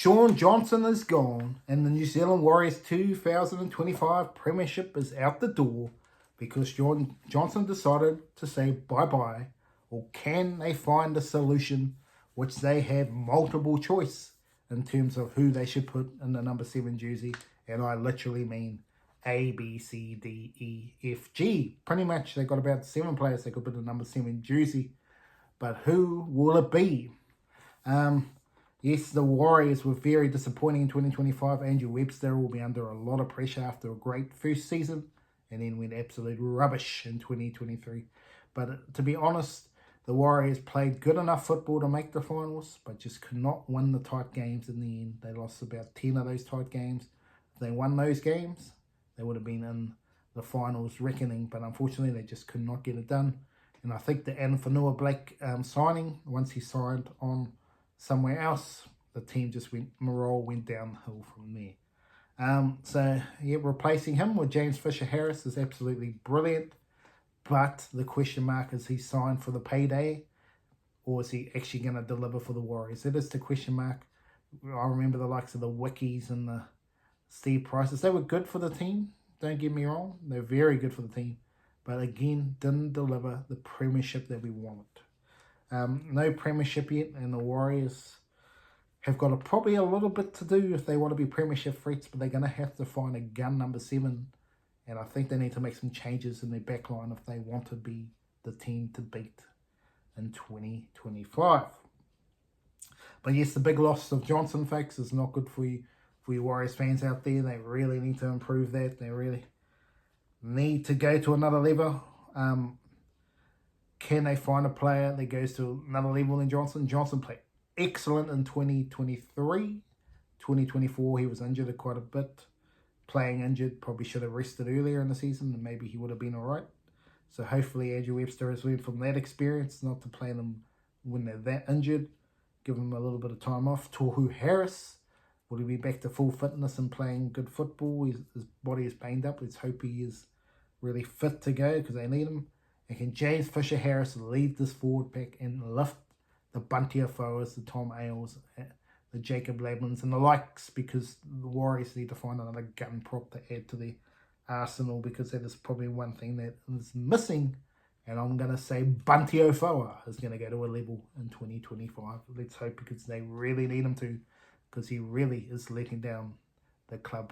Shaun Johnson is gone, and the New Zealand Warriors 2025 premiership is out the door because Shaun Johnson decided to say bye-bye. Or can they find a solution which they have multiple choice in terms of who they should put in the number 7 jersey? And I literally mean A, B, C, D, E, F, G. Pretty much they got about 7 players they could put in the number 7 jersey. But who will it be? Yes, the Warriors were very disappointing in 2025. Andrew Webster will be under a lot of pressure after a great first season and then went absolute rubbish in 2023. But to be honest, the Warriors played good enough football to make the finals, but just could not win the tight games in the end. They lost about 10 of those tight games. If they won those games, they would have been in the finals reckoning, but unfortunately they just could not get it done. And I think the Anfanua Blake signing, once he signed on somewhere else, the team just morale went downhill from there. So yeah, replacing him with James Fisher-Harris is absolutely brilliant. But the question mark is he signed for the payday, or is he actually going to deliver for the Warriors? That is the question mark. I remember the likes of the Wickies and the Steve Prices. They were good for the team. Don't get me wrong. They're very good for the team. But again, didn't deliver the premiership that we wanted. No premiership yet, and the Warriors have got probably a little bit to do if they want to be premiership threats, but they're going to have to find a gun number 7. And I think they need to make some changes in their backline if they want to be the team to beat in 2025. But yes, the big loss of Johnson, folks, is not good for you Warriors fans out there. They really need to improve that. They really need to go to another level. Can they find a player that goes to another level than Johnson? Johnson played excellent in 2023. 2024, he was injured quite a bit. Playing injured, probably should have rested earlier in the season and maybe he would have been all right. So hopefully Andrew Webster has learned from that experience not to play them when they're that injured. Give them a little bit of time off. Tohu Harris, will he be back to full fitness and playing good football? His body is banged up. Let's hope he is really fit to go because they need him. And can James Fisher-Harris lead this forward pack and lift the Bunty Afoas, the Tom Ailes, the Jacob Ladmans and the likes, because the Warriors need to find another gun prop to add to the arsenal, because that is probably one thing that is missing. And I'm going to say Bunty Afoa is going to go to a level in 2025. Let's hope, because they really need him to, because he really is letting down the club.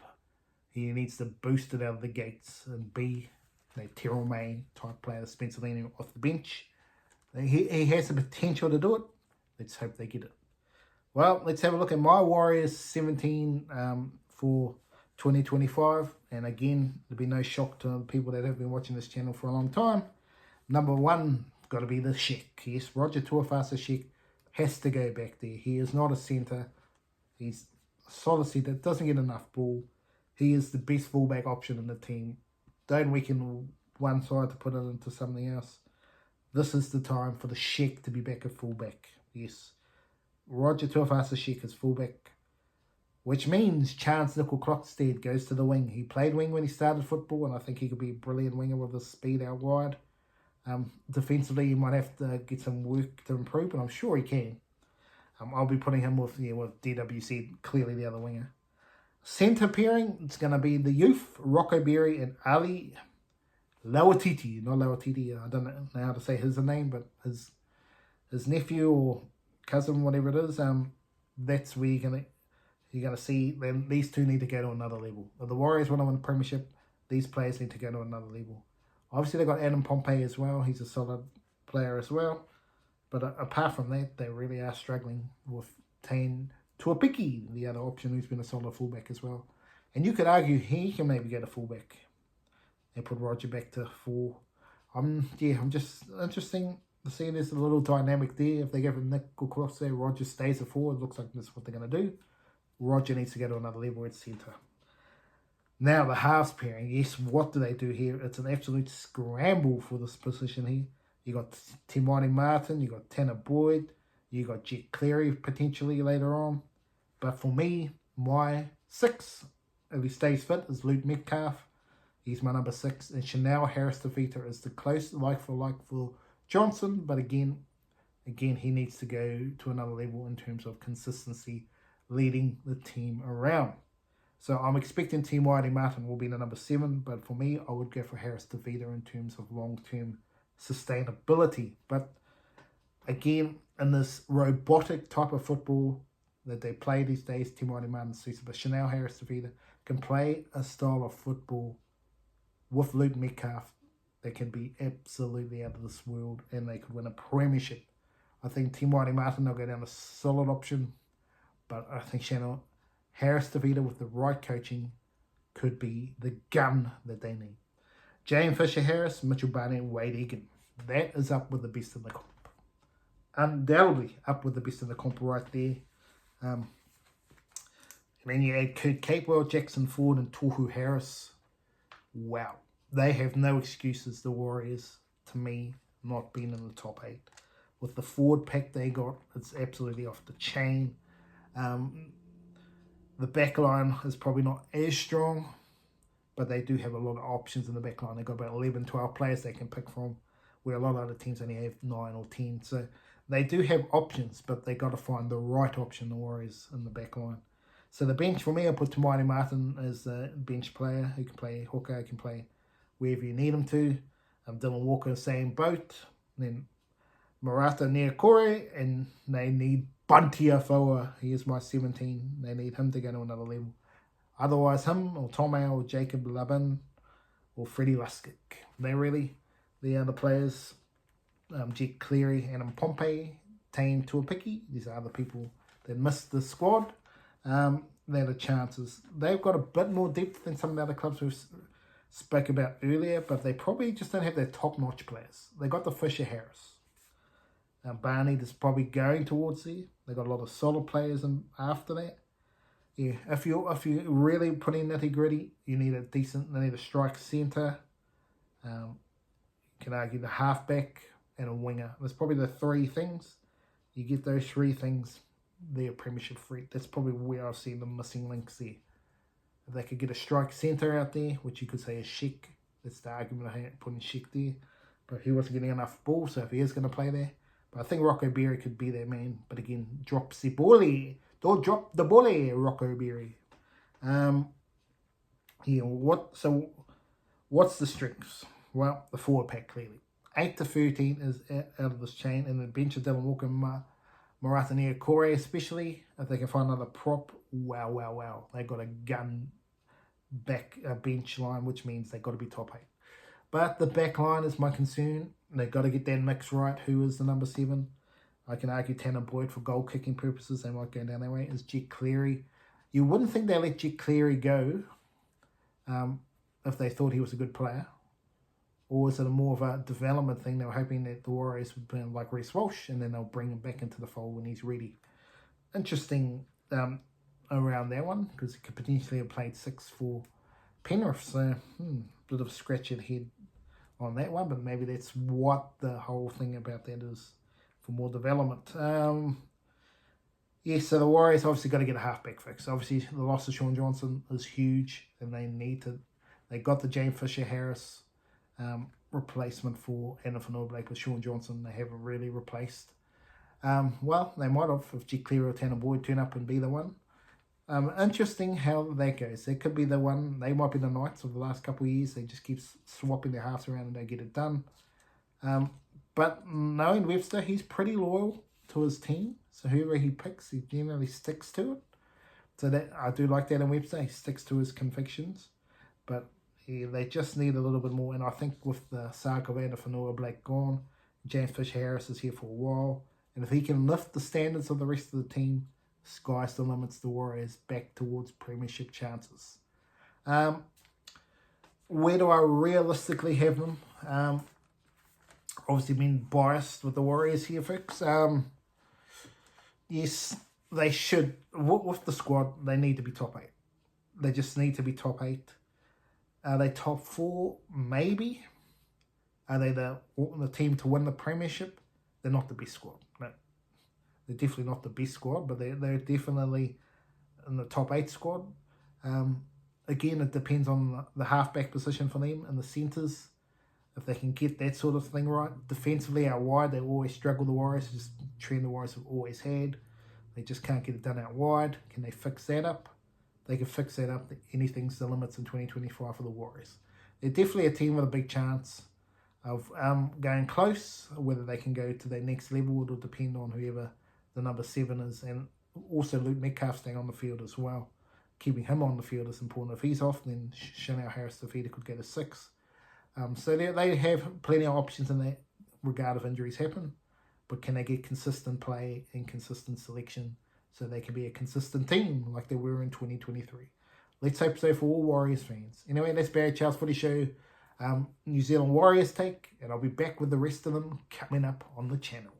He needs to boost it out of the gates and be a Terrell May type player, Spencer Leno off the bench. He has the potential to do it. Let's hope they get it. Well, let's have a look at my Warriors 17 for 2025. And again, there'll be no shock to the people that have been watching this channel for a long time. Number 1, got to be the Sheik. Yes, Roger Tuivasa-Sheck has to go back there. He is not a centre. He's a solid centre, doesn't get enough ball. He is the best fullback option in the team. Don't weaken one side to put it into something else. This is the time for the Sheik to be back at fullback. Yes. Roger Tuivasa-Sheck is fullback, which means Chance Nickel-Croxted goes to the wing. He played wing when he started football, and I think he could be a brilliant winger with his speed out wide. Defensively, he might have to get some work to improve, but I'm sure he can. I'll be putting him with DWC, clearly the other winger. Centre pairing, it's going to be the youth, Rocco Berry and Ali Lauatiti. Not Lauatiti, I don't know how to say his name, but his nephew or cousin, whatever it is, that's where you're gonna see then these two need to go to another level. If the Warriors want to win the premiership, these players need to go to another level. Obviously they got Adam Pompey as well. He's a solid player as well, but apart from that, they really are struggling with Tane Tuapiki, the other option, who's been a solid fullback as well. And you could argue he can maybe get a fullback and put Roger back to 4. I'm just interesting to see there's a little dynamic there. If they give him Nickel Cross there, Roger stays at 4. It looks like that's what they're going to do. Roger needs to go to another level at centre. Now, the halves pairing. Yes, what do they do here? It's an absolute scramble for this position here. You got Timani Martin, you got Tanner Boyd, you got Jet Cleary potentially later on. But for me, my 6, if he stays fit, is Luke Metcalf. He's my number 6. And Chanel Harris-Tevita is the close like for Johnson. But again, he needs to go to another level in terms of consistency leading the team around. So I'm expecting Team Whitey Martin will be the number 7, but for me, I would go for Harris-Tevita in terms of long-term sustainability. But again, in this robotic type of football that they play these days, Team Whitey Martin suits it. But Chanel Harris-Tevita can play a style of football with Luke Metcalf that can be absolutely out of this world, and they could win a premiership. I think Team Whitey Martin, they'll go down a solid option, but I think Chanel Harris-Tevita with the right coaching could be the gun that they need. James Fisher-Harris, Mitchell Barnett, Wade Egan. That is up with the best in the comp. Undoubtedly up with the best in the comp right there. And then you add Kurt Capewell, Jackson Ford, and Tohu Harris. Wow. They have no excuses, the Warriors, to me, not being in the top 8. With the forward pack they got, it's absolutely off the chain. The back line is probably not as strong, but they do have a lot of options in the back line. They've got about 11, 12 players they can pick from, where a lot of other teams only have 9 or 10. So they do have options, but they got to find the right option, the Warriors, in the back line. So the bench, for me, I put Tamani Martin as the bench player who can play hooker, who can play wherever you need him to. Dylan Walker, same boat. Then Marata Niakore, and they need Bunty Afoa. He is my 17. They need him to go to another level. Otherwise, him or Tomei or Jacob Labin or Freddie Luskic. They are the players. Jet Cleary, Adam Pompey, Tane Tuapiki. These are the people that missed the squad. They're the chances. They've got a bit more depth than some of the other clubs we've spoke about earlier, but they probably just don't have their top-notch players. They got the Fisher-Harris. Barney is probably going towards there. They got a lot of solid players after that. Yeah, if you really put in nitty-gritty, you need a strike centre. You can argue the halfback and a winger. That's probably the 3 things. You get those 3 things, they're premiership threat. That's probably where I've seen the missing links there. If they could get a strike centre out there, which you could say is Sheck. That's the argument I had putting Sheck there. But he wasn't getting enough ball, so if he is going to play there. But I think Rocco Berry could be that man. But again, drop the ball. Don't drop the ball, Rocco Berry. What's the strengths? Well, the forward pack, clearly. 8 to 13 is out of this chain. And the bench of Dylan Walker and Marata Niakore, especially. If they can find another prop, wow. They got a gun back bench line, which means they got to be top 8. But the back line is my concern. They've got to get that mix right. Who is the number 7? I can argue Tanner Boyd for goal-kicking purposes. They might go down that way. Is Jet Cleary. You wouldn't think they let Jet Cleary go if they thought he was a good player. Or is it more of a development thing? They were hoping that the Warriors would play like Reece Walsh and then they'll bring him back into the fold when he's ready. Interesting around that one, because he could potentially have played 6 for Penrith. So, bit of a scratch your head on that one, but maybe that's what the whole thing about that is, for more development. So the Warriors obviously got to get a halfback fix. Obviously, the loss of Shaun Johnson is huge, and they got the James Fisher-Harris replacement for Anna Blake with Shaun Johnson. They haven't really replaced. Well, they might have if Jet Cleary or Tanner Boyd turn up and be the one. Interesting how that goes. They could be the one. They might be the Knights of the last couple of years. They just keep swapping their halves around and they get it done. But knowing Webster, he's pretty loyal to his team. So whoever he picks, he generally sticks to it. So that I do like that in Webster. He sticks to his convictions. But they just need a little bit more. And I think with the saga of Anna Blake gone, James Fisher-Harris is here for a while. And if he can lift the standards of the rest of the team, sky's the limits, the Warriors back towards premiership chances. Where do I realistically have them? Obviously being biased with the Warriors here, folks. Yes, they should. With the squad, they need to be top 8. They just need to be top 8. Are they top 4? Maybe. Are they the team to win the premiership? They're not the best squad. No. They're definitely not the best squad, but they're definitely in the top 8 squad. Again, it depends on the halfback position for them and the centres. If they can get that sort of thing right. Defensively, out wide, they always struggle, the Warriors. Just trend the Warriors have always had. They just can't get it done out wide. Can they fix that up? They can fix that up. Anything's the limits in 2025 for the Warriors. They're definitely a team with a big chance of going close. Whether they can go to their next level, it'll depend on whoever the number 7 is, and also Luke Metcalf staying on the field as well. Keeping him on the field is important. If he's off, then Shaun Harris-Tevita could go to 6. So they have plenty of options in that regard if injuries happen. But can they get consistent play and consistent selection so they can be a consistent team like they were in 2023? Let's hope so for all Warriors fans. Anyway, that's Barry Charles Footy Show, New Zealand Warriors take, and I'll be back with the rest of them coming up on the channel.